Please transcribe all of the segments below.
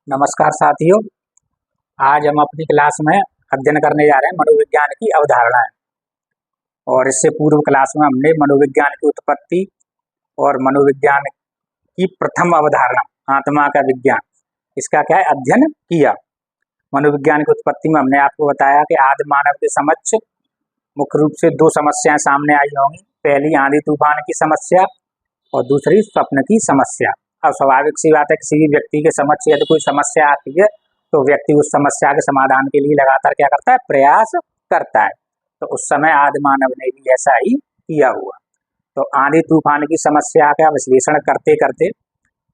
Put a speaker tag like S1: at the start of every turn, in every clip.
S1: नमस्कार साथियों। आज हम अपनी क्लास में अध्ययन करने जा रहे हैं मनोविज्ञान की अवधारणाएं। और इससे पूर्व क्लास में हमने मनोविज्ञान की उत्पत्ति और मनोविज्ञान की प्रथम अवधारणा आत्मा का विज्ञान, इसका क्या है अध्ययन किया। मनोविज्ञान की उत्पत्ति में हमने आपको बताया कि आदि मानव के समक्ष मुख्य रूप से दो समस्याएं सामने आई होंगी। पहली आंधी तूफान की समस्या और दूसरी स्वप्न की समस्या। अब स्वाभाविक सी बात है, किसी भी व्यक्ति के समक्ष यदि कोई समस्या आती है तो व्यक्ति उस समस्या के समाधान के लिए लगातार क्या करता है, प्रयास करता है। तो उस समय आदि मानव ने भी ऐसा ही किया हुआ। तो आंधी तूफान की समस्या का विश्लेषण करते करते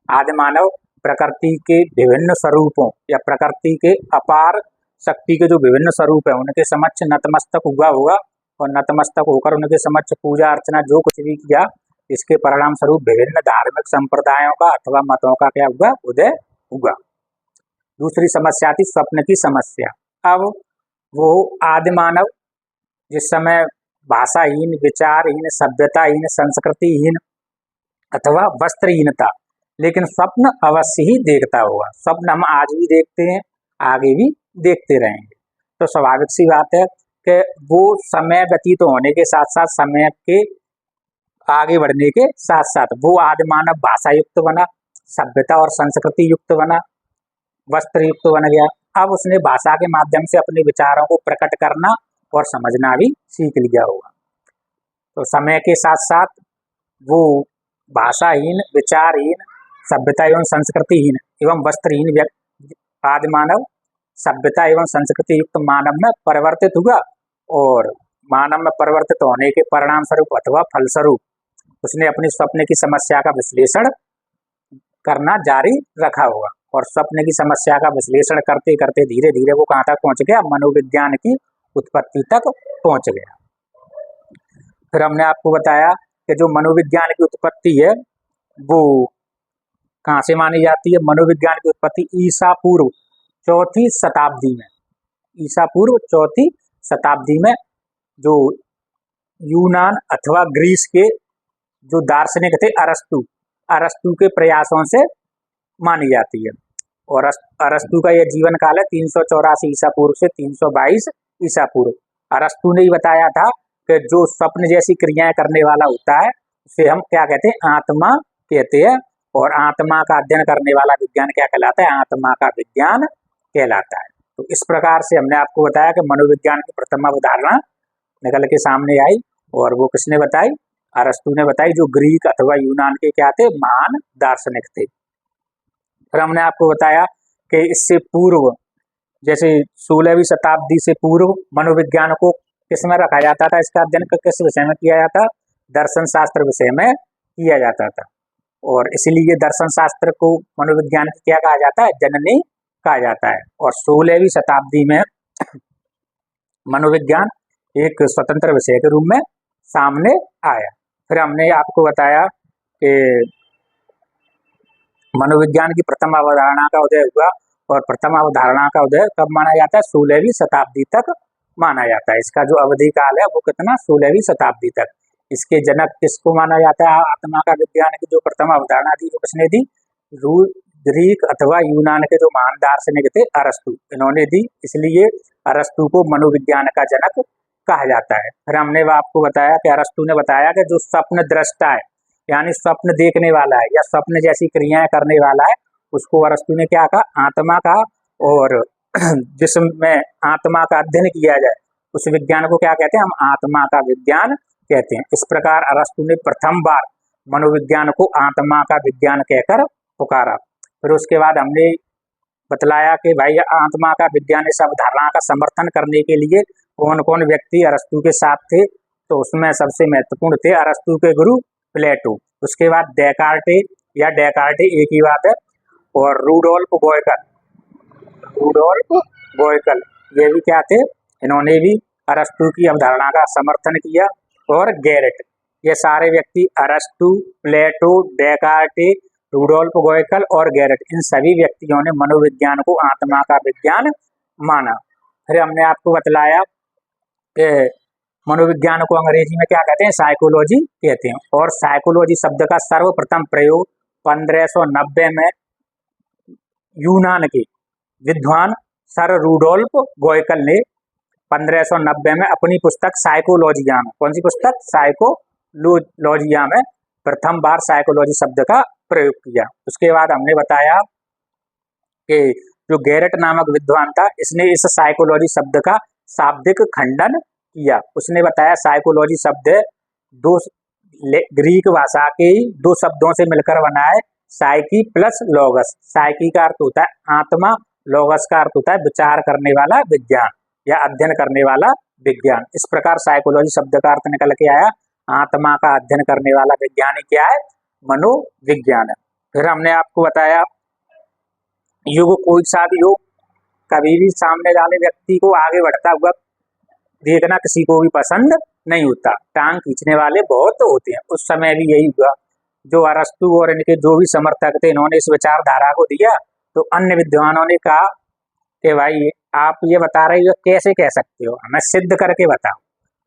S1: आदि मानव प्रकृति के विभिन्न स्वरूपों या प्रकृति के अपार शक्ति के जो विभिन्न स्वरूप है उनके समक्ष नतमस्तक हुआ होगा, और नतमस्तक होकर उनके समक्ष पूजा अर्चना जो कुछ भी किया, इसके परिणाम स्वरूप विभिन्न धार्मिक संप्रदायों का अथवा मतों का क्या हुआ, उदय हुआ। दूसरी समस्या थी स्वप्न की समस्या। अब वो आदि मानव जिस समय भाषाहीन, विचारहीन, सभ्यताहीन, संस्कृतिहीन अथवा वस्त्रहीनता, लेकिन स्वप्न अवश्य ही देखता होगा। स्वप्न हम आज भी देखते हैं, आगे भी देखते रहेंगे। तो स्वाभाविक सी बात है कि वो समय व्यतीत होने के साथ साथ, समय के आगे बढ़ने के साथ साथ वो आदि मानव भाषा युक्त बना, सभ्यता और संस्कृति युक्त बना, वस्त्र युक्त बन गया। अब उसने भाषा के माध्यम से अपने विचारों को प्रकट करना और समझना भी सीख लिया होगा। तो समय के साथ साथ वो भाषाहीन, विचारहीन, सभ्यता एवं संस्कृतिहीन एवं वस्त्रहीन आदि मानव सभ्यता एवं संस्कृति युक्त मानव में परिवर्तित हुआ, और मानव में परिवर्तित होने के परिणाम स्वरूप अथवा फलस्वरूप उसने अपनी स्वप्न की समस्या का विश्लेषण करना जारी रखा होगा। और स्वप्न की समस्या का विश्लेषण करते करते धीरे धीरे वो कहाँ तक पहुंच गया, मनोविज्ञान की उत्पत्ति तक पहुंच गया। फिर हमने आपको बताया कि जो मनोविज्ञान की उत्पत्ति है वो कहाँ से मानी जाती है। मनोविज्ञान की उत्पत्ति ईसा पूर्व चौथी शताब्दी में, ईसा पूर्व चौथी शताब्दी में जो यूनान अथवा ग्रीस के जो दार्शनिक थे अरस्तु के प्रयासों से मानी जाती है। और अरस्तु का यह जीवन काल है 384 ईसा पूर्व से 322 ईसा पूर्व। अरस्तु ने ही बताया था कि जो स्वप्न जैसी क्रियाएं करने वाला होता है उसे हम क्या कहते हैं, आत्मा कहते हैं। और आत्मा का अध्ययन करने वाला विज्ञान क्या कहलाता है, आत्मा का विज्ञान कहलाता है। तो इस प्रकार से हमने आपको बताया कि मनोविज्ञान की प्रथम अवधारणा निकल के सामने आई, और वो किसने बताई, अरस्तु ने बताई, जो ग्रीक अथवा यूनान के क्या थे, महान दार्शनिक थे। फिर हमने आपको बताया कि इससे पूर्व, जैसे 16वीं शताब्दी से पूर्व मनोविज्ञान को किसमें रखा जाता था, इसका अध्ययन किस विषय में किया जाता, दर्शन शास्त्र विषय में किया जाता था। और इसलिए दर्शन शास्त्र को मनोविज्ञान की क्या कहा जाता है, जननी कहा जाता है। और 16वीं शताब्दी में मनोविज्ञान एक स्वतंत्र विषय के रूप में सामने आया। फिर हमने आपको बताया कि मनोविज्ञान की प्रथम अवधारणा का उदय हुआ, और प्रथम अवधारणा का उदय कब माना जाता है, 16वीं शताब्दी तक माना जाता है। इसका जो अवधि काल है वो कितना, 16वीं शताब्दी तक। इसके जनक किसको माना जाता है, आत्मा का विज्ञान की जो प्रथम अवधारणा थी वो किसने दी, ग्रीक अथवा यूनान के जो महान दार्शनिक थे अरस्तु, इन्होंने दी। इसलिए अरस्तु को मनोविज्ञान का जनक कहा जाता है। फिर हमने आपको बताया कि अरस्तु ने बताया कि जो स्वप्न दृष्टा है, यानी स्वप्न देखने वाला है या स्वप्न जैसी क्रियाएं करने वाला है, उसको अरस्तु ने क्या कहा, आत्मा का। और जिसमें आत्मा का अध्ययन किया जाए उस विज्ञान को क्या कहते हैं, हम आत्मा का विज्ञान कहते हैं। इस प्रकार अरस्तु ने प्रथम बार मनोविज्ञान को आत्मा का विज्ञान कहकर पुकारा। फिर उसके बाद हमने बतलाया कि भाई आत्मा का विज्ञान इस अवधारणा का समर्थन करने के लिए कौन कौन व्यक्ति अरस्तु के साथ थे। तो उसमें सबसे महत्वपूर्ण थे अरस्तु के गुरु प्लेटो, उसके बाद डेकार्टे एक ही बात है, और रूडोल्फ गोयकल, ये भी क्या थे, इन्होंने भी अरस्तु की अवधारणा का समर्थन किया। और गैरेट, ये सारे व्यक्ति अरस्तु, प्लेटो, डेकार्टे, रूडोल्फ गोयकल और गैरेट, इन सभी व्यक्तियों ने मनोविज्ञान को आत्मा का विज्ञान माना। फिर हमने आपको बतलाया कि मनोविज्ञान को अंग्रेजी में क्या कहते हैं, साइकोलॉजी कहते हैं। और साइकोलॉजी शब्द का सर्वप्रथम प्रयोग 1590 में यूनान के विद्वान सर रूडोल्फ गोयकल ने 1590 में अपनी पुस्तक साइकोलॉजिया में, कौन सी पुस्तक, साइकोलॉजिया में प्रथम बार साइकोलॉजी शब्द का प्रयोग किया। उसके बाद हमने बताया कि जो गैरेट नामक विद्वान था, इसने इस साइकोलॉजी शब्द का शाब्दिक खंडन किया। उसने बताया साइकोलॉजी शब्द दो ग्रीक भाषा के दो शब्दों से मिलकर बना है, साइकी प्लस लॉगस। साइकी का अर्थ होता है आत्मा, लॉगस का अर्थ होता है विचार करने वाला विज्ञान या अध्ययन करने वाला विज्ञान। इस प्रकार साइकोलॉजी शब्द का अर्थ निकल के आया आत्मा का अध्ययन करने वाला विज्ञान ही क्या है, मनोविज्ञान है। फिर हमने आपको बताया युग कोई सा भी हो, कभी भी सामने वाले व्यक्ति को आगे बढ़ता हुआ देखना किसी को भी पसंद नहीं होता, टांग खींचने वाले बहुत होते हैं। उस समय भी यही हुआ, जो अरस्तु और इनके जो भी समर्थक थे, इन्होंने इस विचारधारा को दिया तो अन्य विद्वानों ने कहा कि भाई आप ये बता रहे हो, कैसे कह सकते हो, हमें सिद्ध करके बताओ।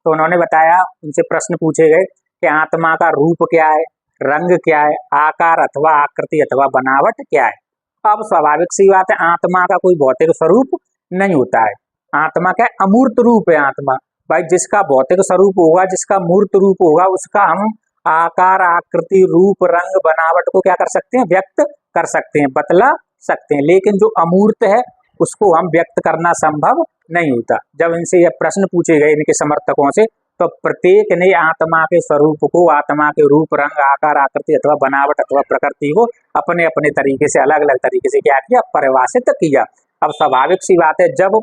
S1: तो उन्होंने बताया, उनसे प्रश्न पूछे गए कि आत्मा का रूप क्या है, रंग क्या है, आकार अथवा आकृति अथवा बनावट क्या है। अब स्वाभाविक सी बात है, आत्मा का कोई भौतिक स्वरूप नहीं होता है। आत्मा क्या है, अमूर्त रूप है आत्मा। भाई जिसका भौतिक स्वरूप होगा, जिसका मूर्त रूप होगा, उसका हम आकार आकृति रूप रंग बनावट को क्या कर सकते हैं, व्यक्त कर सकते हैं, बतला सकते हैं। लेकिन जो अमूर्त है उसको हम व्यक्त करना संभव नहीं होता। जब इनसे यह प्रश्न पूछे गए इनके समर्थकों से, तो प्रत्येक ने आत्मा के स्वरूप को, आत्मा के रूप रंग आकार आकृति अथवा बनावट अथवा प्रकृति को अपने अपने तरीके से, अलग अलग तरीके से क्या किया, परिभाषित किया। अब स्वाभाविक सी बात है, जब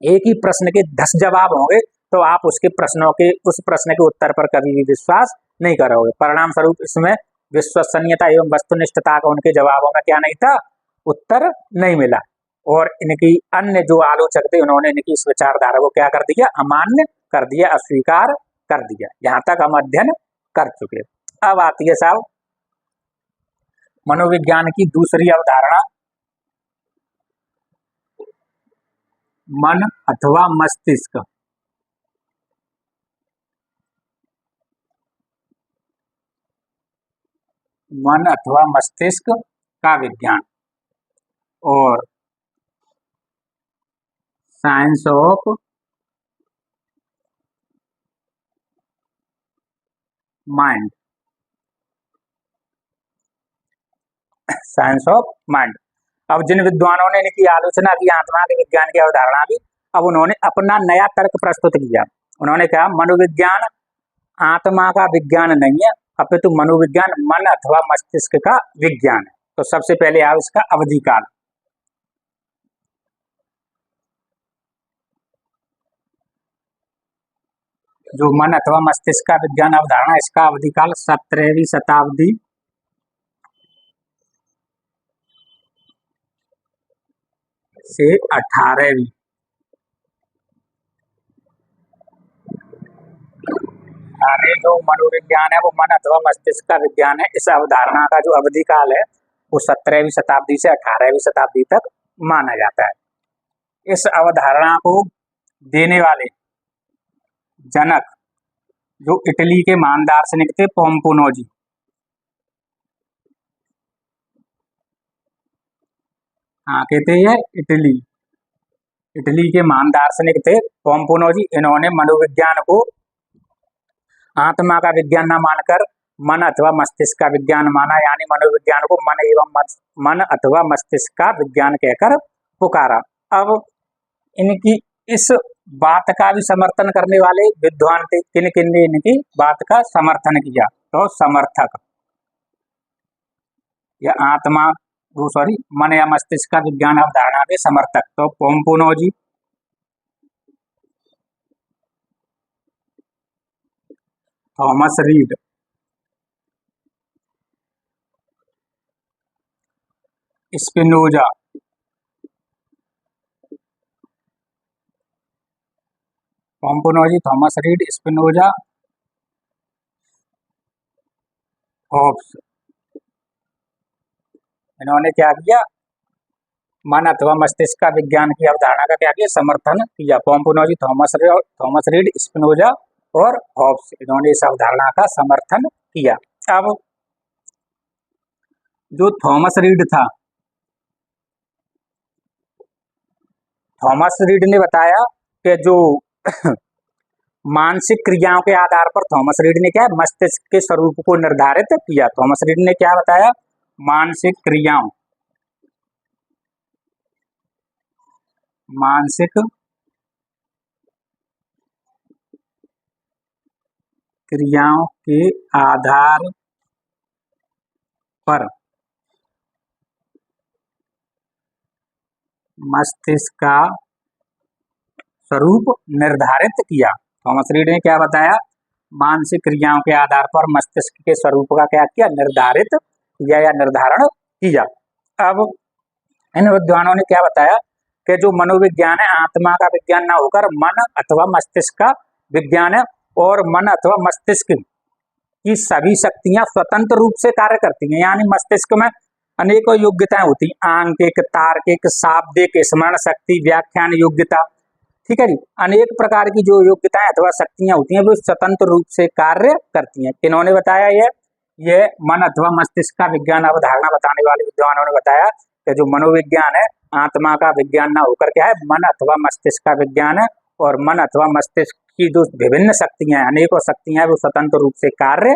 S1: एक ही प्रश्न के 10 जवाब होंगे तो आप उसके प्रश्नों के, उस प्रश्न के उत्तर पर कभी भी विश्वास नहीं करोगे। परिणाम स्वरूप इसमें विश्वसनीयता एवं वस्तुनिष्ठता का उनके जवाबों में क्या नहीं था, उत्तर नहीं मिला। और इनकी अन्य जो आलोचक थे, उन्होंने इनकी इस विचारधारा को क्या कर दिया, अमान्य कर दिया, अस्वीकार कर दिया। यहाँ तक हम अध्ययन कर चुके। अब आती है साहब मनोविज्ञान की दूसरी अवधारणा, मन अथवा मस्तिष्क। मन अथवा मस्तिष्क का विज्ञान और science of mind, science of mind. अब जिन विद्वानों ने इनकी आलोचना की आत्मा के विज्ञान की अवधारणा की, अब उन्होंने अपना नया तर्क प्रस्तुत किया। उन्होंने कहा मनोविज्ञान आत्मा का विज्ञान नहीं है, अपितु मनोविज्ञान मन अथवा मस्तिष्क का विज्ञान है। तो सबसे पहले आओ इसका अवधि काल। जो मन अथवा मस्तिष्क का विज्ञान अवधारणा, इसका अवधि काल 17वीं शताब्दी से 18वीं, यानी जो मनोविज्ञान है वो मन अथवा मस्तिष्क का विज्ञान है। इस अवधारणा का जो अवधि काल है वो 17वीं शताब्दी से 18वीं शताब्दी तक माना जाता है। इस अवधारणा को देने वाले जनक जो इटली के महान दार्शनिक थे, पोम्पोनोजी। हाँ, कहते हैं इटली, इटली के महान दार्शनिक थे पोम्पोनोजी। इन्होंने मनोविज्ञान को आत्मा का विज्ञान न मानकर मन अथवा मस्तिष्क का विज्ञान माना, यानी मनोविज्ञान को मन अथवा मस्तिष्क का विज्ञान कहकर पुकारा। अब इनकी इस बात का भी समर्थन करने वाले विद्वान थे। किन किन ने इनकी बात का समर्थन किया, तो समर्थक या आत्मा मन या मस्तिष्क का विज्ञान अवधारणा के समर्थक, तो Pomponazzi, Thomas Reid, Spinoza, Pomponazzi, Thomas Reid, Spinoza, Hobbes. इन्होंने क्या किया, मन अथवा मस्तिष्क का विज्ञान की अवधारणा का क्या किया, समर्थन किया। पोम्पोनोजी, थॉमस रीड, स्पिनोजा और हॉब्स, इन्होंने इस अवधारणा का समर्थन किया। अब जो थॉमस रीड था, थॉमस रीड ने बताया कि जो मानसिक क्रियाओं के आधार पर थॉमस रीड ने क्या है, मस्तिष्क के स्वरूप को निर्धारित किया। थॉमस रीड ने क्या बताया, मानसिक क्रियाओं के आधार पर मस्तिष्क का स्वरूप निर्धारित किया। थॉमस रीड ने क्या बताया, मानसिक क्रियाओं के आधार पर मस्तिष्क के स्वरूप का क्या किया, निर्धारित किया या निर्धारण किया। अब इन विद्वानों ने क्या बताया कि जो मनोविज्ञान है, आत्मा का विज्ञान ना होकर मन अथवा मस्तिष्क का विज्ञान है, और मन अथवा मस्तिष्क की सभी शक्तियां स्वतंत्र रूप से कार्य करती हैं। यानी मस्तिष्क में अनेकों योग्यताएं होती हैं, आंकिक, तार्किक, शाब्दिक, स्मरण शक्ति, व्याख्यान योग्यता, ठीक है जी। अनेक प्रकार की जो योग्यताएं अथवा शक्तियां होती हैं वो स्वतंत्र रूप से कार्य करती हैं। किन्होंने बताया ये मन अथवा मस्तिष्क का विज्ञान अवधारणा बताने वाले विद्वानों ने बताया कि जो मनोविज्ञान है, आत्मा का विज्ञान ना होकर क्या है, मन अथवा मस्तिष्क का विज्ञान है, और मन अथवा मस्तिष्क की जो विभिन्न शक्तियां, अनेकों शक्तियां वो स्वतंत्र रूप से कार्य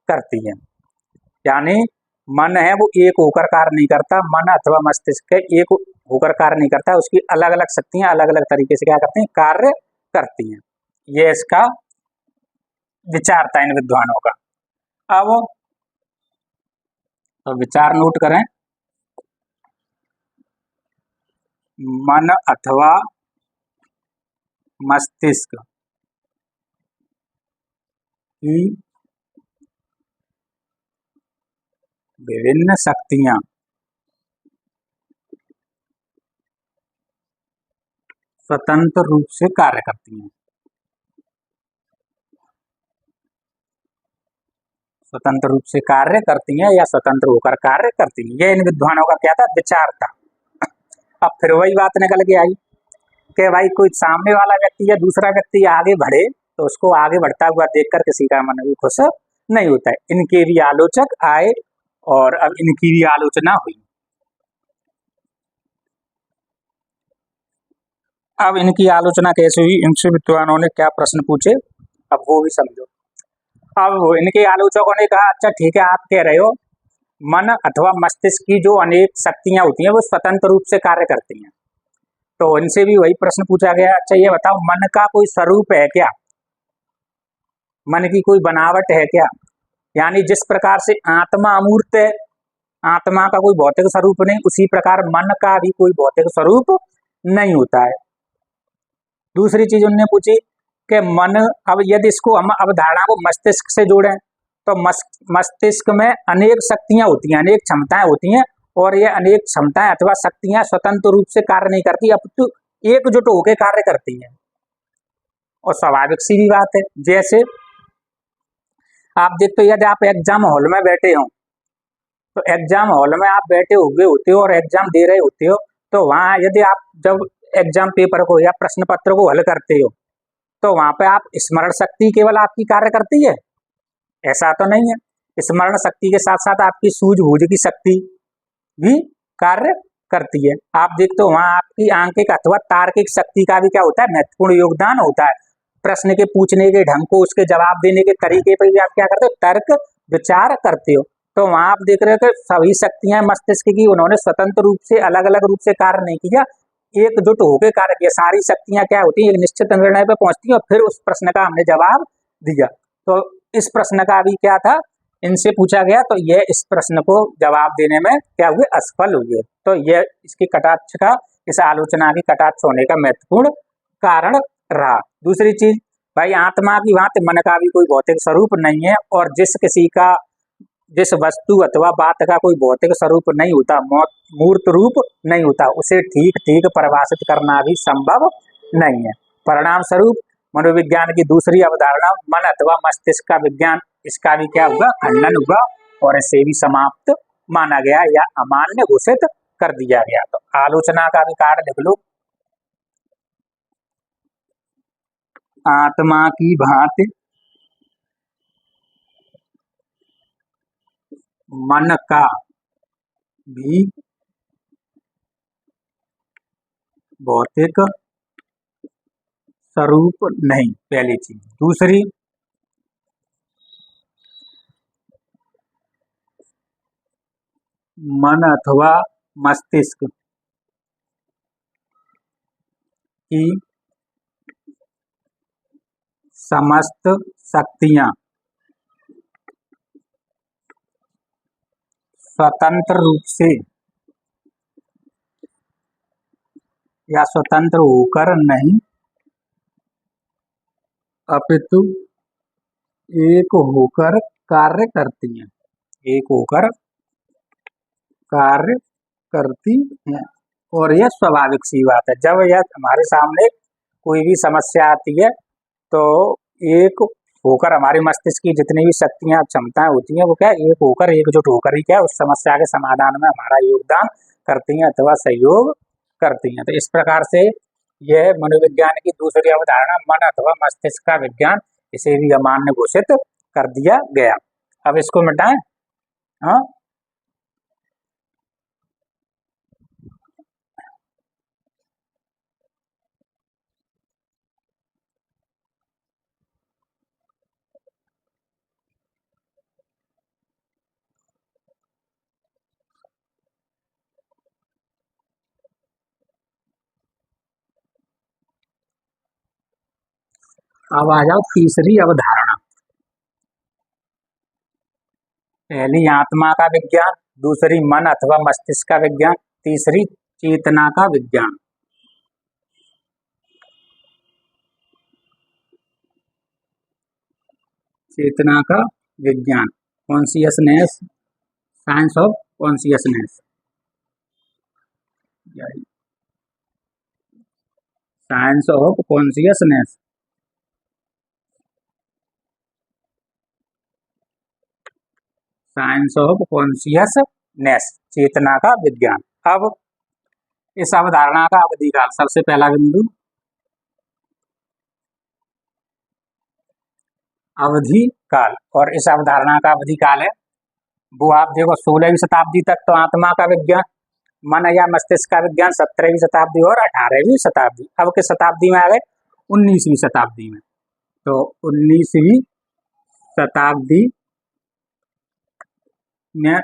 S1: करती हैं। यानी मन है वो एक होकर कार्य नहीं करता, मन अथवा मस्तिष्क एक होकर कार्य नहीं करता, उसकी अलग अलग शक्तियां अलग अलग तरीके से क्या करती हैं, कार्य करती हैं। ये इसका विचार था इन विद्वानों का। अब तो विचार नोट करें, मन अथवा मस्तिष्क की विभिन्न शक्तियां स्वतंत्र रूप से कार्य करती हैं। स्वतंत्र रूप से कार्य करती हैं या स्वतंत्र होकर कार्य करती हैं। यह इन विद्वानों का क्या था, विचार था। अब फिर वही बात निकल के आई कि भाई कोई सामने वाला व्यक्ति या दूसरा व्यक्ति आगे बढ़े तो उसको आगे बढ़ता हुआ देखकर किसी का मन भी खुश नहीं होता है। इनके भी आलोचक आए और अब इनकी भी आलोचना हुई। अब इनकी आलोचना कैसे हुई, इनसे विद्वानों ने क्या प्रश्न पूछे, अब वो भी समझो। अब इनके आलोचकों ने कहा, अच्छा ठीक है, आप कह रहे हो मन अथवा मस्तिष्क की जो अनेक शक्तियां होती हैं वो स्वतंत्र रूप से कार्य करती हैं। तो इनसे भी वही प्रश्न पूछा गया, अच्छा ये बताओ, मन का कोई स्वरूप है क्या, मन की कोई बनावट है क्या? यानी जिस प्रकार से आत्मा अमूर्त है, आत्मा का कोई भौतिक स्वरूप नहीं, उसी प्रकार मन का भी कोई भौतिक स्वरूप नहीं होता है। दूसरी चीज उन्होंने पूछी कि मन, अब यदि इसको हम अवधारणा को मस्तिष्क से जोड़ें तो मस्तिष्क में अनेक शक्तियां होती हैं, अनेक क्षमताएं होती हैं, और ये अनेक क्षमताएं अथवा शक्तियां स्वतंत्र रूप से कार्य नहीं करती, अपितु एकजुट होकर कार्य करती हैं। और स्वाभाविक सी भी बात है, जैसे आप देखते हो, यदि आप एग्जाम हॉल में बैठे हो तो एग्जाम हॉल में आप बैठे हुए होते हो और एग्जाम दे रहे होते हो, तो वहां यदि आप जब एग्जाम पेपर को या प्रश्न पत्र को हल करते हो तो वहां पे आप स्मरण शक्ति केवल आपकी कार्य करती है, ऐसा तो नहीं है। स्मरण शक्ति के साथ साथ आपकी सूझबूझ की शक्ति भी कार्य करती है। आप देखते हो वहां आपकी आंकिक अथवा तार्किक शक्ति का भी क्या होता है, महत्वपूर्ण योगदान होता है। प्रश्न के पूछने के ढंग को, उसके जवाब देने के तरीके पर भी आप क्या करते हो, तर्क विचार करते हो। तो वहां आप देख रहे हो कि सभी शक्तियां मस्तिष्क की उन्होंने स्वतंत्र रूप से अलग अलग रूप से कार्य नहीं किया, एकजुट होकर कार्य किया। सारी शक्तियां क्या होती है, एक निश्चित निर्णय पर पहुंचती है और फिर उस प्रश्न का हमने जवाब दिया। तो इस प्रश्न का भी क्या था, इनसे पूछा गया, तो यह इस प्रश्न को जवाब देने में क्या हुए, असफल हुए। तो यह इसकी कटाक्ष का, इस आलोचना की कटाक्ष होने का महत्वपूर्ण कारण रहा। दूसरी चीज, भाई आत्मा की भांति मन का भी कोई भौतिक स्वरूप नहीं है, और जिस वस्तु अथवा बात का कोई भौतिक स्वरूप नहीं होता, मूर्त रूप नहीं होता, उसे ठीक ठीक परिभाषित करना भी संभव नहीं है। परिणाम स्वरूप मनोविज्ञान की दूसरी अवधारणा मन अथवा मस्तिष्क का विज्ञान, इसका भी क्या हुआ, खंडन हुआ और इसे भी समाप्त माना गया या अमान्य घोषित कर दिया गया। तो आलोचना का भी कारण लिख लो, आत्मा की भांति मन का भी भौतिक स्वरूप नहीं, पहली चीज। दूसरी, मन अथवा मस्तिष्क की समस्त शक्तियां स्वतंत्र रूप से या स्वतंत्र होकर नहीं, अपितु एक होकर कार्य करती हैं, एक होकर कार्य करती हैं। और यह स्वाभाविक सी बात है। जब यह हमारे सामने कोई भी समस्या आती है तो एक होकर हमारे मस्तिष्क की जितनी भी शक्तियां क्षमताएं होती हैं वो क्या एक होकर एकजुट होकर ही क्या उस समस्या के समाधान में हमारा योगदान करती हैं अथवा सहयोग करती हैं। तो इस प्रकार से यह मनोविज्ञान की दूसरी अवधारणा मन अथवा मस्तिष्क का विज्ञान, इसे भी अमान्य घोषित कर दिया गया। अब इसको मिटाएं। हाँ, अब आ जाओ तीसरी अवधारणा। पहली आत्मा का विज्ञान, दूसरी मन अथवा मस्तिष्क का विज्ञान, तीसरी चेतना का विज्ञान। चेतना का विज्ञान, consciousness, science of consciousness, science of consciousness. Science of consciousness, चेतना का विज्ञान। अब इस अवधारणा का अवधिकाल, सबसे पहला बिंदु अवधिकाल, और इस अवधारणा का अवधिकाल है वो आप देखो 16वीं शताब्दी तक तो आत्मा का विज्ञान, मन या मस्तिष्क का विज्ञान 17वीं शताब्दी और 18वीं शताब्दी। अब किस शताब्दी में आ गए? 19वीं शताब्दी में। तो 19वीं शताब्दी में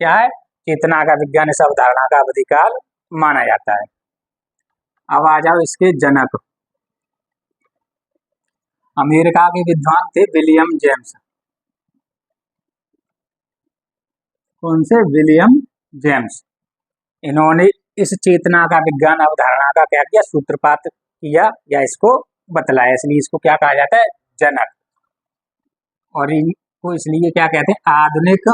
S1: क्या है? चेतना का विज्ञान इस अवधारणा का अवधिकाल माना जाता है। अब आ जाओ इसके जनक। अमेरिका के विद्वान थे विलियम जेम्स। कौन से? William James. इन्होंने इस चेतना का विज्ञान अवधारणा का क्या किया? सूत्रपात किया या इसको बतलाया, इसलिए इसको क्या कहा जाता है? जनक। और इनको इसलिए क्या कहते हैं? आधुनिक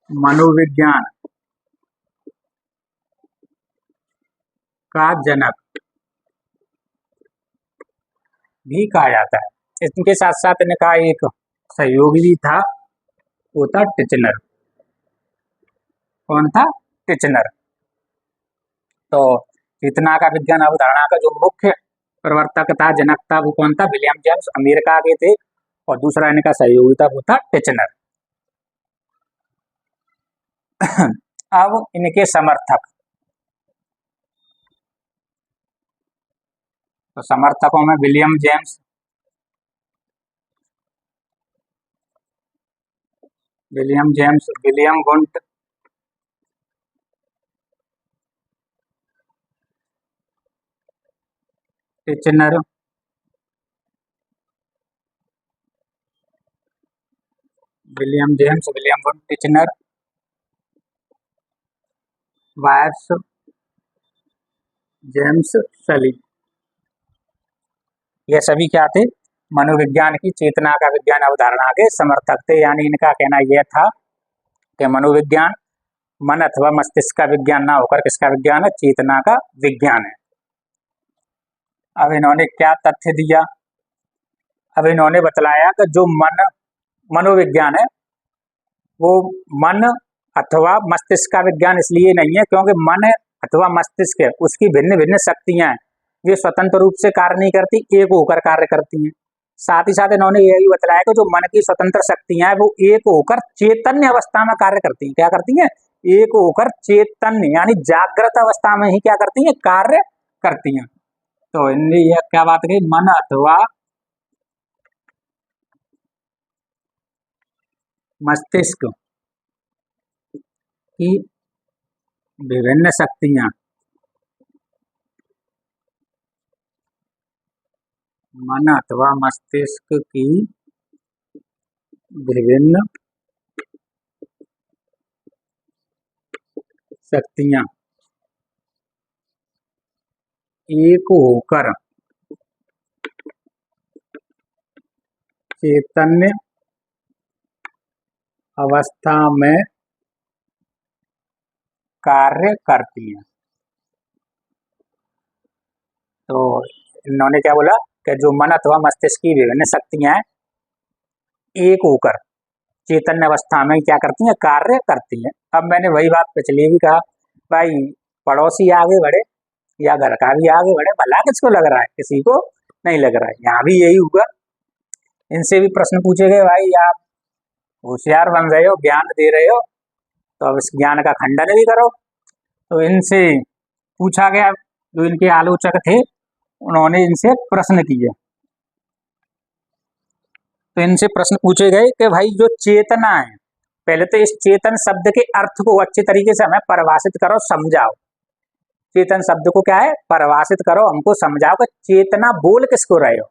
S1: मनोविज्ञान का जनक भी कहा जाता है। इसके साथ साथ इनका एक सहयोगी भी था, वो था टिचनर। कौन था? टिचनर। तो चेतना का विज्ञान अवधारणा का जो मुख्य प्रवर्तक था, जनक था, वो कौन था? विलियम जेम्स, अमेरिका के थे। और दूसरा इनका सहयोगी था, वो था टिचनर। अब इनके समर्थक, तो समर्थकों में William James, William Wundt, Titchener, William James, William Wundt, Titchener, वायर्स, जेम्स सली, ये सभी क्या थे? मनोविज्ञान की चेतना का विज्ञान अवधारणा के समर्थक थे। यानी इनका कहना यह था कि मनोविज्ञान मन अथवा मस्तिष्क का विज्ञान ना होकर किसका विज्ञान है? चेतना का विज्ञान है। अब इन्होंने क्या तथ्य दिया? अब इन्होंने बतलाया कि जो मनोविज्ञान है वो मन अथवा मस्तिष्क का विज्ञान इसलिए नहीं है क्योंकि मन अथवा मस्तिष्क है उसकी भिन्न भिन्न शक्तियां हैं, वे स्वतंत्र रूप से कार्य नहीं करती, एक होकर कार्य करती हैं। साथ ही साथ इन्होंने यह भी बताया कि जो मन की स्वतंत्र शक्तियां हैं वो एक होकर चैतन्य अवस्था में कार्य करती हैं। क्या करती हैं? एक होकर चैतन्य यानी जागृत अवस्था में ही क्या करती हैं, कार्य करती हैं। तो इनने यह क्या बात कही, मन अथवा मस्तिष्क की विभिन्न शक्तियां, मन अथवा मस्तिष्क की विभिन्न शक्तियां एक होकर चैतन्य अवस्था में कार्य करती हैं। तो इन्होंने क्या बोला कि जो मन अथवा मस्तिष्क की विभिन्न शक्तियां एक होकर चैतन्य अवस्था में क्या करती हैं, कार्य करती हैं। अब मैंने वही बात पिछले भी कहा, भाई पड़ोसी आगे बढ़े या घर का भी आगे बढ़े, भला किसको लग रहा है, किसी को नहीं लग रहा है। यहाँ भी यही हुआ, इनसे भी प्रश्न पूछे गए, भाई आप होशियार बन रहे हो, ज्ञान दे रहे हो, तो अब इस ज्ञान का खंडन भी करो। तो इनसे पूछा गया, जो इनके आलोचक थे उन्होंने इनसे प्रश्न किए। तो इनसे प्रश्न पूछे गए कि भाई जो चेतना है, पहले तो इस चेतन शब्द के अर्थ को अच्छे तरीके से हमें परिभाषित करो, समझाओ। चेतन शब्द को क्या है, परिभाषित करो, हमको समझाओ कि चेतना बोल किसको रहे हो।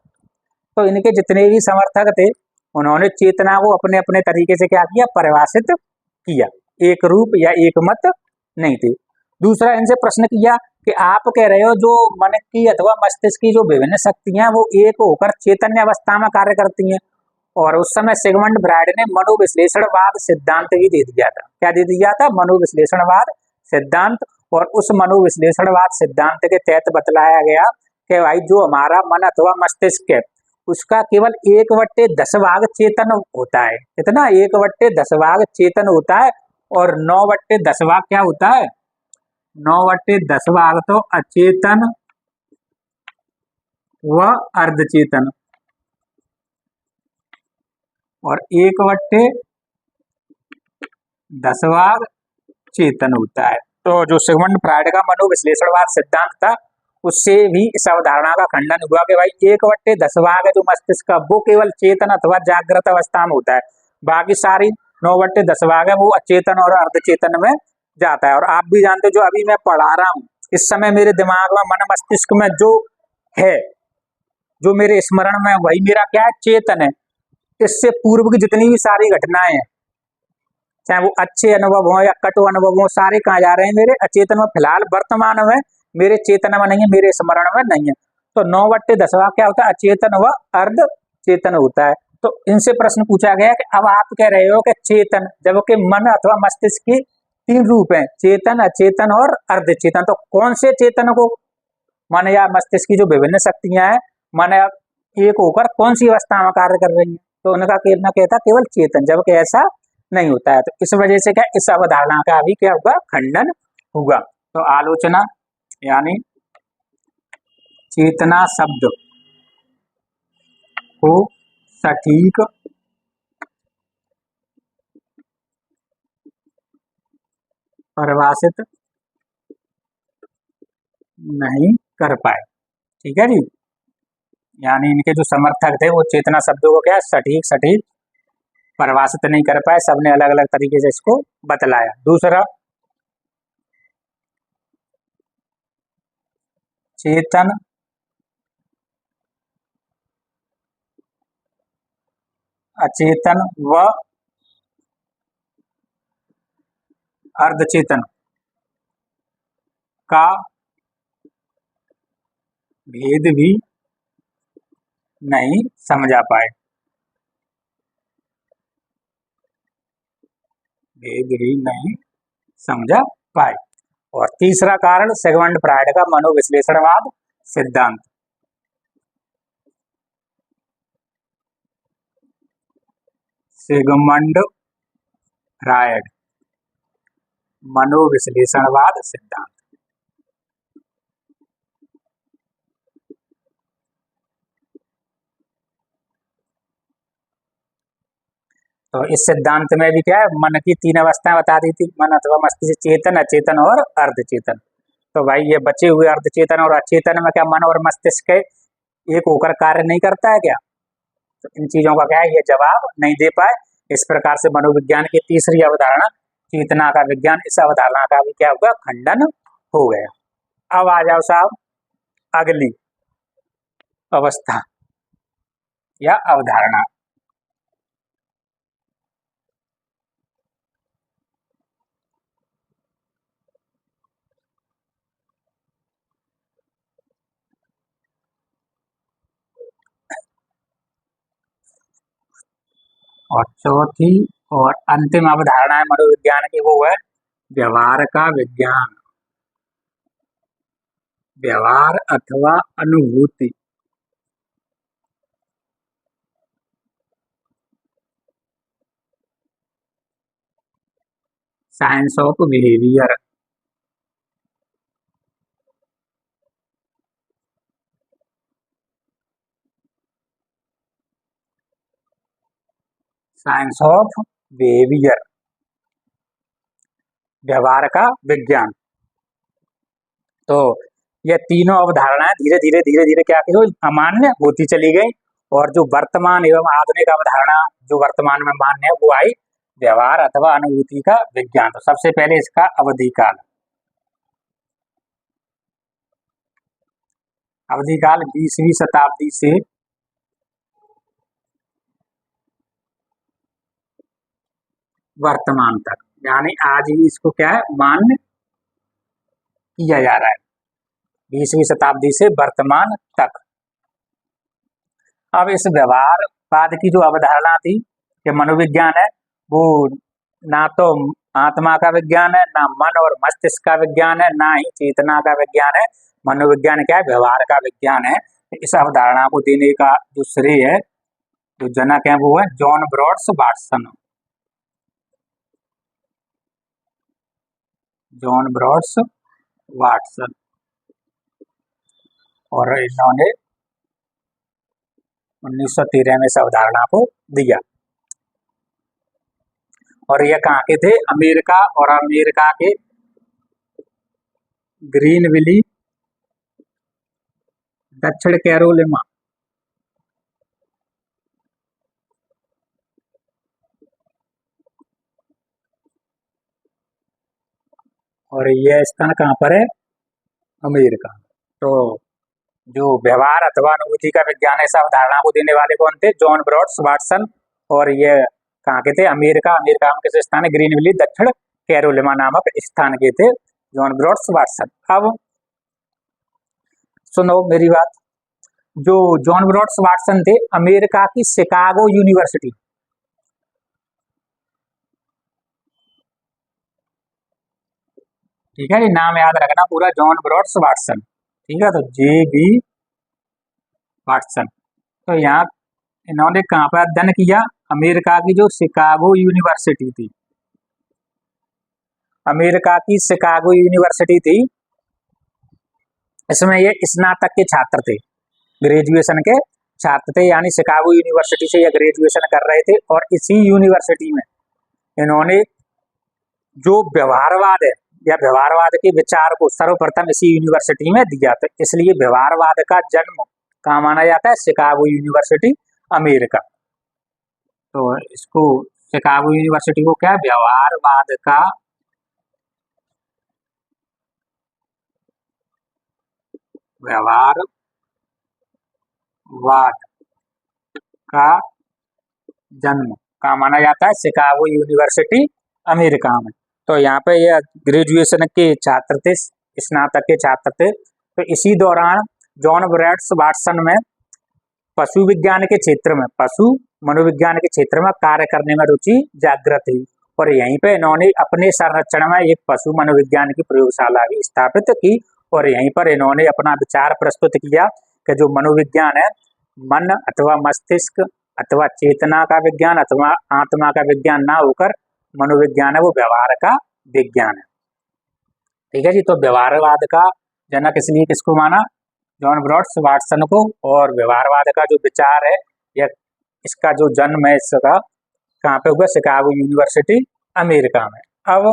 S1: तो इनके जितने भी समर्थक थे उन्होंने चेतना को अपने अपने तरीके से क्या किया, परिभाषित किया, एक रूप या एक मत नहीं थे। दूसरा इनसे प्रश्न किया कि आप कह रहे हो जो मन की अथवा मस्तिष्क की जो विभिन्न शक्तियां वो एक होकर चैतन्य अवस्था में कार्य करती हैं, और उस समय सिगमंड फ्रायड ने मनोविश्लेषणवाद सिद्धांत भी दे दिया था। क्या दे दिया था, मनोविश्लेषणवाद सिद्धांत। और उस मनोविश्लेषणवाद सिद्धांत के तहत बतलाया गया कि भाई जो हमारा मन अथवा मस्तिष्क है उसका केवल 1/10 भाग चेतन होता है। कितना, 1/10 भाग चेतन होता है, और 9/10 भाग क्या होता है, 9/10 भाग तो अचेतन व अर्धचेतन, और 1/10 भाग चेतन होता है। तो जो सिगमंड फ्रायड का मनोविश्लेषणवाद सिद्धांत था उससे भी इस अवधारणा का खंडन हुआ कि भाई 1/10 भाग है जो मस्तिष्क का वो केवल चेतन अथवा जागृत अवस्था में होता है, बाकी सारी 9/10 भाग है वो अचेतन और अर्धचेतन में जाता है। और आप भी जानते हो, जो अभी मैं पढ़ा रहा हूँ इस समय मेरे दिमाग में, मन मस्तिष्क में जो है, जो मेरे स्मरण में, वही मेरा क्या है, चेतन है। इससे पूर्व की जितनी भी सारी घटनाएं हैं, चाहे वो अच्छे अनुभव हो या कटु अनुभव हो, सारे कहाँ जा रहे हैं, मेरे अचेतन में, फिलहाल वर्तमान में मेरे चेतन में नहीं है, मेरे स्मरण में नहीं है। तो 9/10 क्या होता है, अचेतन व अर्ध चेतन होता है। तो इनसे प्रश्न पूछा गया कि अब आप कह रहे हो कि चेतन, जबकि मन अथवा मस्तिष्क की 3 रूप है, चेतन, अचेतन और अर्धचेतन। तो कौन से चेतन को, मन या मस्तिष्क की जो विभिन्न शक्तियां हैं, मन एक होकर कौन सी अवस्था में कार्य कर रही है, तो उनका कहना कहता केवल चेतन, जबकि ऐसा नहीं होता है। तो इस वजह से क्या, इस अवधारणा का भी क्या हुआ, खंडन हुआ। तो आलोचना यानी चेतना शब्द को सटीक परिभाषित नहीं कर पाए। ठीक है जी, यानी इनके जो समर्थक थे वो चेतना शब्द को क्या सटीक सटीक परिभाषित नहीं कर पाए, सबने अलग अलग तरीके से इसको बतलाया। दूसरा, चेतन अचेतन व अर्धचेतन का भेद भी नहीं समझा पाए, भेद भी नहीं समझा पाए। और तीसरा कारण, सिगमंड फ्रायड का मनोविश्लेषणवाद सिद्धांत। सिगमंड फ्रायड मनोविश्लेषणवाद सिद्धांत। तो इस सिद्धांत में भी क्या है, मन की तीन अवस्थाएं बता दी थी, मन अथवा मस्तिष्क, चेतन, अचेतन और अर्धचेतन। तो भाई ये बचे हुए अर्धचेतन और अचेतन में क्या मन और मस्तिष्क एक होकर कार्य नहीं करता है क्या? तो इन चीजों का क्या है, ये जवाब नहीं दे पाए। इस प्रकार से मनोविज्ञान की तीसरी अवधारणा चेतना का विज्ञान, इस अवधारणा का भी क्या हुआ, खंडन हो गया। अब आ जाओ साहब अगली अवस्था या अवधारणा। और चौथी और अंतिम अवधारणा है मनोविज्ञान की, वो है व्यवहार का विज्ञान। व्यवहार अथवा अनुभूति, science of behaviour. Science of behaviour, व्यवहार का विज्ञान। तो ये तीनों अवधारणाएं धीरे धीरे क्या की, अमान्य होती चली गई, और जो वर्तमान एवं आधुनिक अवधारणा जो वर्तमान में मान्य है वो आई व्यवहार अथवा अनुभूति का विज्ञान। तो सबसे पहले इसका अवधि काल। अवधि काल 20वीं शताब्दी से वर्तमान तक, यानी आज भी इसको क्या है, मान्य किया जा रहा है, 20वीं शताब्दी से वर्तमान तक। अब इस व्यवहारवाद की जो अवधारणा थी कि मनोविज्ञान है, वो ना तो आत्मा का विज्ञान है, ना मन और मस्तिष्क का विज्ञान है, ना ही चेतना का विज्ञान है। मनोविज्ञान क्या है, व्यवहार का विज्ञान है। इस अवधारणा को देने का जो श्रेय है, जो जनक है, वो है John broads Watson. John broads Watson, और इन्होंने 1913 में इस अवधारणा को दिया। और ये कहाँ के थे, अमेरिका, और अमेरिका के ग्रीनविली, दक्षिण कैरोलिना। और यह स्थान कहाँ पर है, अमेरिका। तो जो व्यवहार अथवा अनुभूति का विज्ञान है, इस अवधारणा को देने वाले कौन थे, जॉन ब्रॉड्स वाटसन। और ये कहाँ के थे, अमेरिका। अमेरिका में किस स्थान है, ग्रीनविली, दक्षिण कैरोलिना नामक स्थान के थे जॉन ब्रॉड्स वाटसन। अब सुनो मेरी बात, जो जॉन ब्रॉड्स वाटसन थे, अमेरिका की शिकागो यूनिवर्सिटी, ठीक है, ये नाम याद रखना पूरा, जॉन ब्रॉड्स वाटसन, ठीक है। तो JB वाटसन, तो यहाँ इन्होंने कहाँ पर अध्ययन किया, अमेरिका की जो शिकागो यूनिवर्सिटी थी, अमेरिका की शिकागो यूनिवर्सिटी थी, इसमें ये स्नातक के छात्र थे, ग्रेजुएशन के छात्र थे, यानी शिकागो यूनिवर्सिटी से ये ग्रेजुएशन कर रहे थे। और इसी यूनिवर्सिटी में इन्होंने जो व्यवहारवाद है या व्यवहारवाद के विचार को सर्वप्रथम इसी यूनिवर्सिटी में दिया। तो इसलिए व्यवहारवाद का जन्म कहाँ माना जाता है, शिकागो यूनिवर्सिटी, अमेरिका। तो इसको शिकागो यूनिवर्सिटी को क्या, व्यवहारवाद का जन्म कहाँ माना जाता है, शिकागो यूनिवर्सिटी, अमेरिका में। तो यहाँ पे ये ग्रेजुएशन के छात्र थे, स्नातक के छात्र थे। तो इसी दौरान जॉन ब्रॉड्स वाटसन में पशु विज्ञान के क्षेत्र में, पशु मनोविज्ञान के क्षेत्र में कार्य करने में रुचि जागृत हुई। और यहीं पे इन्होंने अपने संरक्षण में एक पशु मनोविज्ञान की प्रयोगशाला भी स्थापित की। और यहीं पर इन्होंने अपना विचार प्रस्तुत किया कि जो मनोविज्ञान है, मन अथवा मस्तिष्क अथवा चेतना का विज्ञान अथवा आत्मा का विज्ञान ना होकर मनोविज्ञान है वो व्यवहार का विज्ञान है, ठीक है जी। तो व्यवहारवाद का जनक इसलिए किसको माना, जॉन ब्रॉड्स वाटसन को। और व्यवहारवाद का जो विचार है या इसका जो जन्म है इसका कहाँ पे हुआ, शिकागो यूनिवर्सिटी अमेरिका में। अब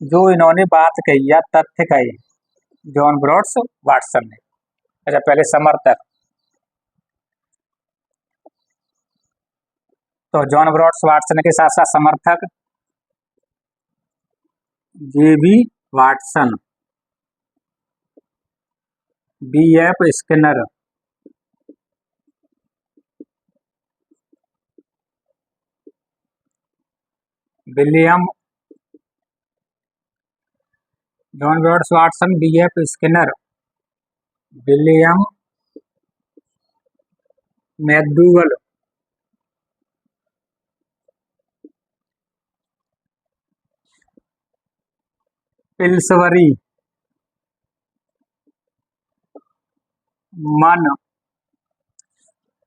S1: जो इन्होंने बात कही या तथ्य कही जॉन ब्रॉड्स वाटसन ने। अच्छा, पहले समर्थक, तो जॉन ब्रॉड्स वाटसन के साथ साथ समर्थक JB. Watson, BF. Skinner, William, John broads Watson, BF. Skinner, William McDougall, Pillsbury, मन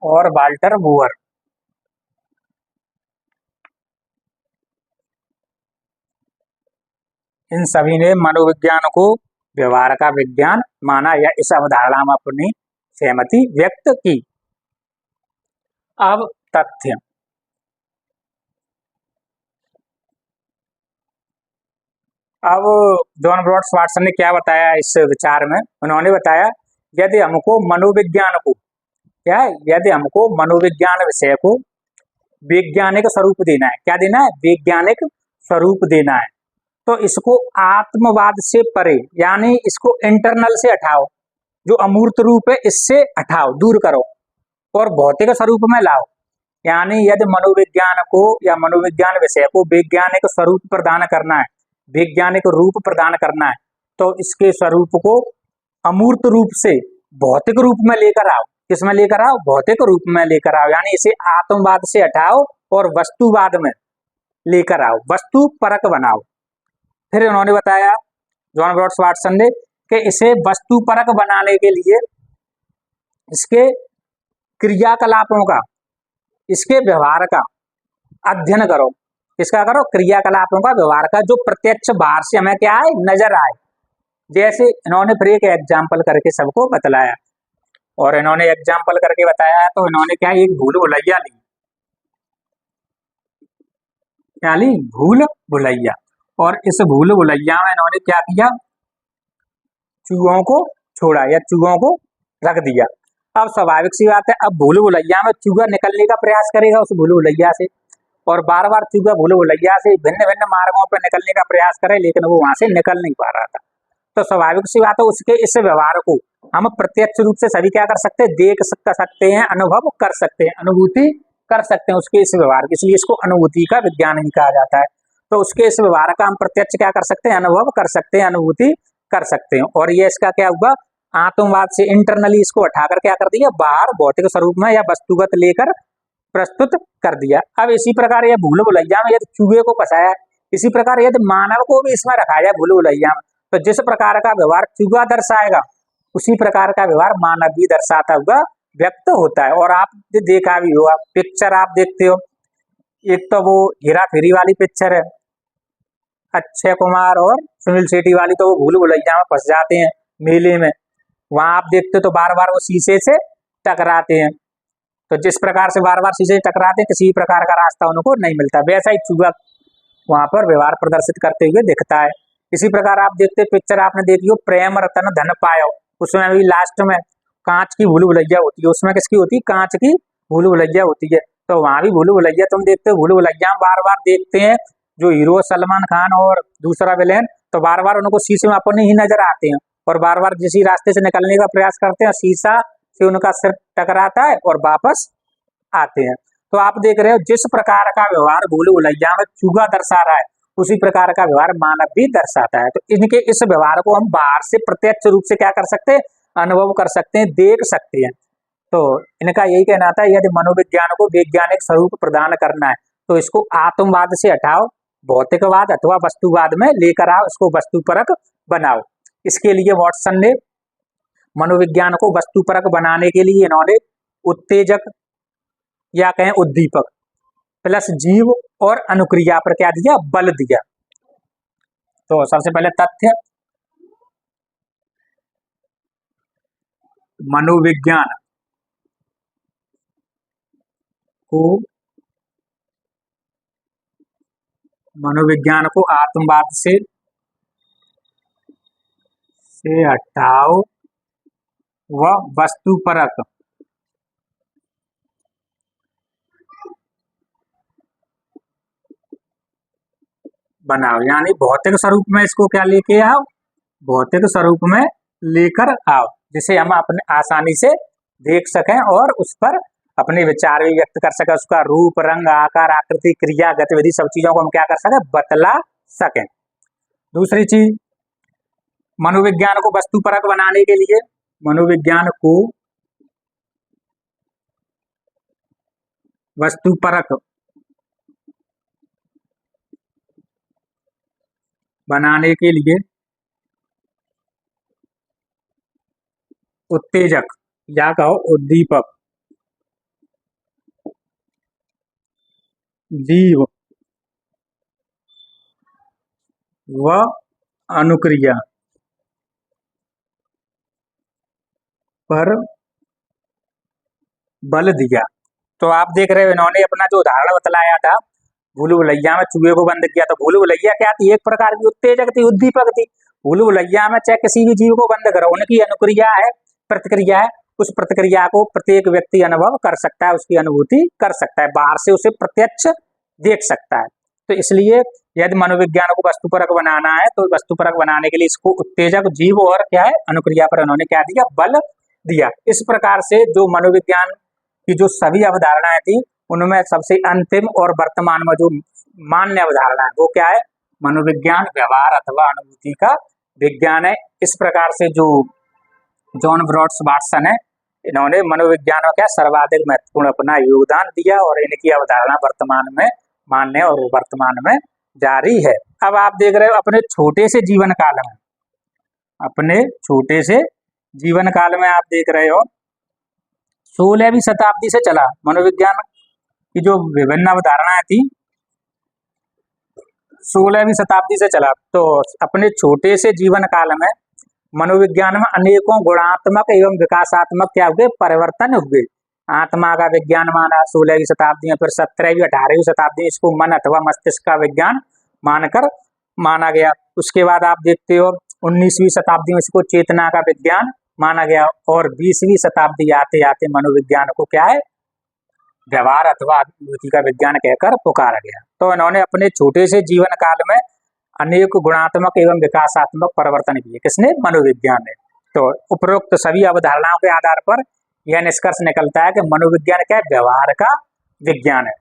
S1: और वाल्टर मूर, इन सभी ने मनोविज्ञान को व्यवहार का विज्ञान माना या इस अवधारणा में अपनी सहमति व्यक्त की। अब तथ्य, अब जॉन ब्रॉड्स वाटसन ने क्या बताया इस विचार में, उन्होंने बताया यदि हमको मनोविज्ञान को क्या है, यदि हमको मनोविज्ञान विषय को वैज्ञानिक स्वरूप देना है, क्या देना है, वैज्ञानिक स्वरूप देना है, तो इसको आत्मवाद से परे यानी इसको इंटरनल से हटाओ, जो अमूर्त रूप है इससे हटाओ, दूर करो और भौतिक स्वरूप में लाओ। यानी यदि मनोविज्ञान को या मनोविज्ञान विषय को वैज्ञानिक स्वरूप प्रदान करना है, वैज्ञानिक रूप प्रदान करना है, तो इसके स्वरूप को अमूर्त रूप से भौतिक रूप में लेकर आओ। किसमें लेकर आओ, भौतिक रूप में लेकर आओ, यानी इसे आत्मवाद से हटाओ और वस्तुवाद में लेकर आओ, वस्तु परक बनाओ। फिर उन्होंने बताया जॉन ब्रॉड्स वाटसन ने कि इसे वस्तु परक बनाने के लिए इसके क्रियाकलापों का, इसके व्यवहार का अध्ययन करो। इसका करो, क्रियाकलापों का, व्यवहार का, जो प्रत्यक्ष बाहर से हमें क्या है, नजर आए। जैसे इन्होंने फिर एक एग्जाम्पल करके सबको बतलाया, और इन्होंने एग्जाम्पल करके बताया तो इन्होंने क्या, एक भूल भुलैया ली, क्या ली, भूल भुलैया, और इस भूल भुलैया में इन्होंने क्या किया, चूहों को छोड़ा या चूहों को रख दिया। अब स्वाभाविक सी बात है, अब भूल भुलैया में चूहा निकलने का प्रयास करेगा उस भूल भुलैया से, और बार बार चूहा भूल भुलैया से भिन्न भिन्न मार्गों पर निकलने का प्रयास करे, लेकिन वो वहां से निकल नहीं पा रहा था। तो स्वाभाविक सी बात है, उसके इस व्यवहार को हम प्रत्यक्ष रूप से सभी क्या कर सकते हैं, देख सकते हैं, अनुभव कर सकते हैं, अनुभूति कर सकते हैं उसके इस व्यवहार की, इसलिए इसको अनुभूति का विज्ञान भी कहा जाता है। तो उसके इस व्यवहार का हम प्रत्यक्ष क्या कर सकते हैं, अनुभव कर सकते हैं, अनुभूति कर सकते हैं। और ये इसका क्या हुआ, आत्मवाद से इंटरनली इसको हटाकर क्या कर दिया, बाहर भौतिक स्वरूप में या वस्तुगत लेकर प्रस्तुत कर दिया। अब इसी प्रकार यह भूल भुलैया में यदि चूहे को फंसाया, इसी प्रकार यदि मानव को भी इसमें रखा जाए भूल भुलैया में, तो जिस प्रकार का व्यवहार चूहा दर्शाएगा उसी प्रकार का व्यवहार मानव भी दर्शाता हुआ व्यक्त होता है। और आप देखा भी होगा, पिक्चर आप देखते हो, एक तो वो हेरा फेरी वाली पिक्चर है, अक्षय कुमार और सुनील शेट्टी वाली, तो वो भूल भुलैया में फंस जाते हैं मेले में, वहां आप देखते तो बार बार वो शीशे से टकराते हैं, तो जिस प्रकार से बार बार शीशे से टकराते हैं किसी प्रकार का रास्ता उनको नहीं मिलता, वैसा ही चूहा वहां पर व्यवहार प्रदर्शित करते हुए दिखता है। इसी प्रकार आप देखते पिक्चर आपने देखी हो प्रेम रतन धन पायो, उसमें भी लास्ट में कांच की भूल भुलैया होती है, उसमें किसकी होती है, कांच की भूल भुलैया होती है। तो वहां भी भूल भुलैया तुम देखते हो, भूल भुलैया बार बार देखते हैं जो हीरो सलमान खान और दूसरा विलेन, तो बार बार उनको शीशे में अपने ही नजर आते हैं और बार बार जिस रास्ते से निकलने का प्रयास करते हैं शीशा से उनका सिर टकराता है और वापस आते हैं। तो आप देख रहे हो जिस प्रकार का व्यवहार भूल भुलैया में चूहा दर्शा रहा है उसी प्रकार का व्यवहार मानव भी दर्शाता है। तो इनके इस व्यवहार को हम बाहर से प्रत्यक्ष रूप से क्या कर सकते हैं, अनुभव कर सकते हैं, देख सकते हैं। तो इनका यही कहना था, यदि मनोविज्ञान को वैज्ञानिक स्वरूप प्रदान करना है तो इसको आत्मवाद से हटाओ, भौतिकवाद अथवा वस्तुवाद में लेकर आओ, इसको वस्तुपरक बनाओ। इसके लिए वाटसन ने मनोविज्ञान को वस्तुपरक बनाने के लिए इन्होंने उत्तेजक या कहें उद्दीपक प्लस जीव और अनुक्रिया पर क्या दिया, बल दिया। तो सबसे पहले तथ्य, मनोविज्ञान को मनोविज्ञान को आत्मवाद से हटाओ व वस्तुपरक बनाओ, यानी भौतिक स्वरूप में इसको क्या लेके आओ, भौतिक स्वरूप में लेकर आओ, जिसे हम अपने आसानी से देख सकें और उस पर अपने विचार भी व्यक्त कर सकें, उसका रूप, रंग, आकार, आकृति, क्रिया, गतिविधि, सब चीजों को हम क्या कर सकें, बतला सकें। दूसरी चीज, मनोविज्ञान को वस्तुपरक बनाने के लिए, मनोविज्ञान को वस्तुपरक बनाने के लिए उत्तेजक या कहो उद्दीपक, जीव व अनुक्रिया पर बल दिया। तो आप देख रहे हो, इन्होंने अपना जो उदाहरण बतलाया था, भूल भुलैया में चूहे को बंद किया, तो भूल भुलैया क्या थी, एक प्रकार की उत्तेजक थी, उद्दीपक थी। भूल भुलैया में चाहे किसी भी जीव को बंद करो, उनकी अनुक्रिया है, प्रतिक्रिया है, उस प्रतिक्रिया को प्रत्येक व्यक्ति अनुभव कर सकता है, उसकी अनुभूति कर सकता है, बाहर से उसे प्रत्यक्ष देख सकता है। तो इसलिए यदि मनोविज्ञान को वस्तुपरक बनाना है, तो वस्तुपरक बनाने के लिए इसको उत्तेजक, जीव और क्या है, अनुक्रिया पर उन्होंने क्या दिया, बल दिया। इस प्रकार से जो मनोविज्ञान की जो सभी अवधारणाएं थी, उनमें सबसे अंतिम और वर्तमान में जो मान्य अवधारणा है वो क्या है, मनोविज्ञान व्यवहार अथवा अनुभूति का विज्ञान है। इस प्रकार से जो जॉन ब्रॉड्स वाटसन है, इन्होंने मनोविज्ञान में क्या सर्वाधिक महत्वपूर्ण अपना योगदान दिया और इनकी अवधारणा वर्तमान में मान्य और वर्तमान में जारी है। अब आप देख रहे हो, अपने छोटे से जीवन काल में, अपने छोटे से जीवन काल में आप देख रहे हो 16वीं शताब्दी से चला मनोविज्ञान की जो विभिन्न अवधारणाएं थी, 16वीं शताब्दी से चला। तो अपने छोटे से जीवन काल में मनोविज्ञान में अनेकों गुणात्मक एवं विकासात्मक क्या हुए, परिवर्तन हुए। आत्मा का विज्ञान माना 16वीं शताब्दी में, फिर 17वीं 18वीं शताब्दी में इसको मन अथवा मस्तिष्क का विज्ञान मानकर माना गया। उसके बाद आप देखते हो 19वीं शताब्दी में इसको चेतना का विज्ञान माना गया, और 20वीं शताब्दी आते आते मनोविज्ञान को क्या है, व्यवहार अथवा अनुभूति का विज्ञान कहकर पुकारा गया। तो इन्होंने अपने छोटे से जीवन काल में अनेक गुणात्मक एवं विकासात्मक परिवर्तन किए, किसने, मनोविज्ञान ने। तो उपरोक्त सभी अवधारणाओं के आधार पर यह निष्कर्ष निकलता है कि मनोविज्ञान क्या है, व्यवहार का विज्ञान है।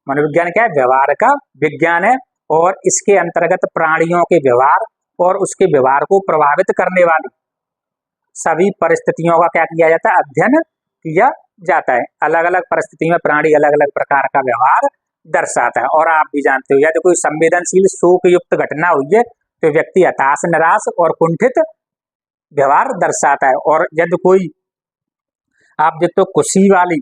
S1: मनोविज्ञान क्या है, व्यवहार का विज्ञान है, और इसके अंतर्गत प्राणियों के व्यवहार और उसके व्यवहार को प्रभावित करने वाली सभी परिस्थितियों का क्या किया जाता है, अध्ययन किया जाता है। अलग अलग परिस्थिति में प्राणी अलग अलग प्रकार का व्यवहार दर्शाता है। और आप भी जानते हो, यदि कोई संवेदनशील शोक युक्त घटना हुई है तो व्यक्ति हताश, निराश और कुंठित व्यवहार दर्शाता है, और यदि कोई आप देखते हो खुशी वाली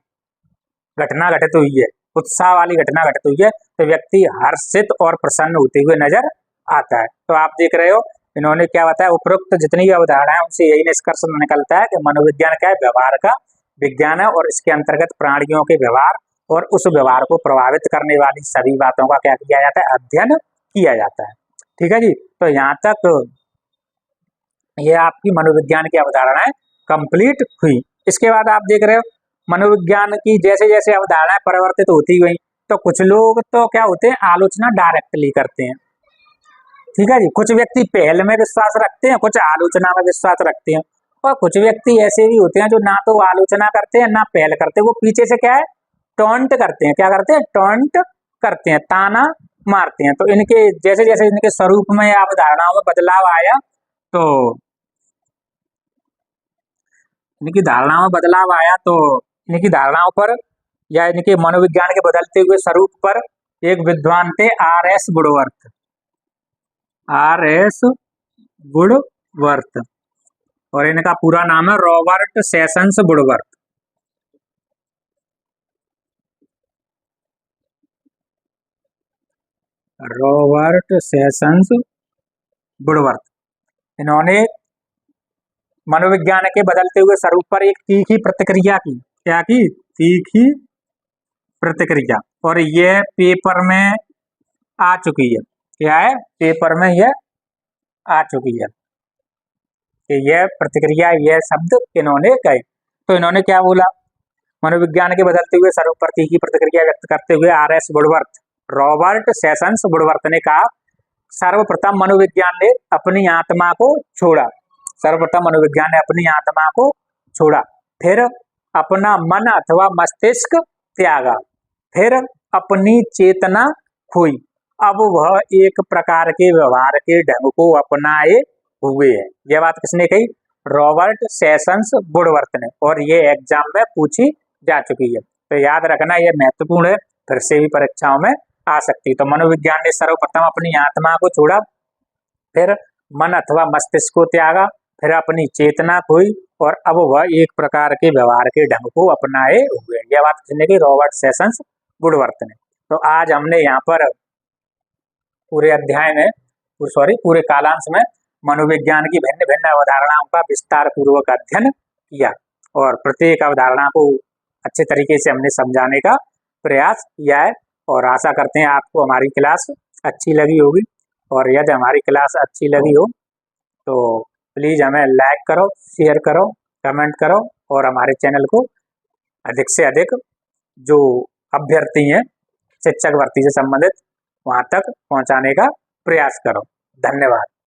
S1: घटना घटित हुई है, उत्साह वाली घटना घटित हुई है, तो व्यक्ति हर्षित और प्रसन्न होते हुए नजर आता है। तो आप देख रहे हो, इन्होंने क्या बताया, उपरोक्त जितनी भी अवधारणाएं उनसे यही निष्कर्ष निकलता है कि मनोविज्ञान क्या है, व्यवहार का विज्ञान है, और इसके अंतर्गत प्राणियों के व्यवहार और उस व्यवहार को प्रभावित करने वाली सभी बातों का क्या किया जाता है, अध्ययन किया जाता है। ठीक है जी। तो यहाँ तक ये आपकी मनोविज्ञान की अवधारणाएं कंप्लीट हुई। इसके बाद आप देख रहे हो, मनोविज्ञान की जैसे जैसे अवधारणाएं परिवर्तित होती गई, तो कुछ लोग तो क्या होते हैं, आलोचना डायरेक्टली करते हैं। ठीक है जी। कुछ व्यक्ति पहल में विश्वास रखते हैं, कुछ आलोचना में विश्वास रखते हैं, और कुछ व्यक्ति ऐसे भी होते हैं जो ना तो आलोचना करते हैं ना पहल करते हैं, वो पीछे से क्या है, टॉन्ट करते हैं। क्या करते हैं, टॉन्ट करते हैं, ताना मारते हैं। तो इनके जैसे जैसे इनके स्वरूप में या अवधारणाओं में बदलाव आया, तो इनकी धारणाओं में बदलाव आया, तो इनकी धारणाओं पर या इनके मनोविज्ञान के बदलते हुए स्वरूप पर एक विद्वान थे, R.S. वुडवर्थ। R.S. वुडवर्थ, और इनका पूरा नाम है Robert sessions Woodworth. Robert sessions Woodworth, इन्होंने मनोविज्ञान के बदलते हुए स्वरूप पर एक तीखी प्रतिक्रिया की। क्या की, तीखी प्रतिक्रिया। और यह पेपर में आ चुकी है। क्या है? पेपर में यह आ चुकी है कि यह प्रतिक्रिया, यह शब्द इन्होंने कहे। तो इन्होंने क्या बोला? मनोविज्ञान के बदलते हुए सर्वप्रति की प्रतिक्रिया व्यक्त करते हुए RS. Woodworth, Robert sessions Woodworth ने कहा, सर्वप्रथम मनोविज्ञान ने अपनी आत्मा को छोड़ा। सर्वप्रथम मनोविज्ञान ने अपनी आत्मा को छोड़ा, फिर अपना मन अथवा मस्तिष्क त्यागा, फिर अपनी चेतना खोई। अब वह एक प्रकार के व्यवहार के ढंग को अपनाए हुए है। यह बात किसने कही? रॉबर्ट सेशंस वुडवर्थ ने। और ये एग्जाम में पूछी जा चुकी है, तो याद रखना, यह महत्वपूर्ण है, फिर से भी परीक्षाओं में आ सकती है। तो मनोविज्ञान ने सर्वप्रथम अपनी आत्मा को छोड़ा, फिर मन अथवा मस्तिष्क को त्यागा, फिर अपनी चेतना खोई, और अब वह एक प्रकार के व्यवहार के ढंग को अपनाए हुए। यह बात किसने की? रॉबर्ट सेशंस वुडवर्थ ने। तो आज हमने यहाँ पर पूरे अध्याय में, पूरे कालांश में मनोविज्ञान की भिन्न भिन्न अवधारणाओं का विस्तार पूर्वक अध्ययन किया, और प्रत्येक अवधारणा को अच्छे तरीके से हमने समझाने का प्रयास किया है। और आशा करते हैं आपको हमारी क्लास अच्छी लगी होगी, और यदि हमारी क्लास अच्छी लगी हो तो प्लीज़ हमें लाइक करो, शेयर करो, कमेंट करो, और हमारे चैनल को अधिक से अधिक जो अभ्यर्थी हैं शिक्षक भर्ती से संबंधित वहाँ तक पहुँचाने का प्रयास करो। धन्यवाद।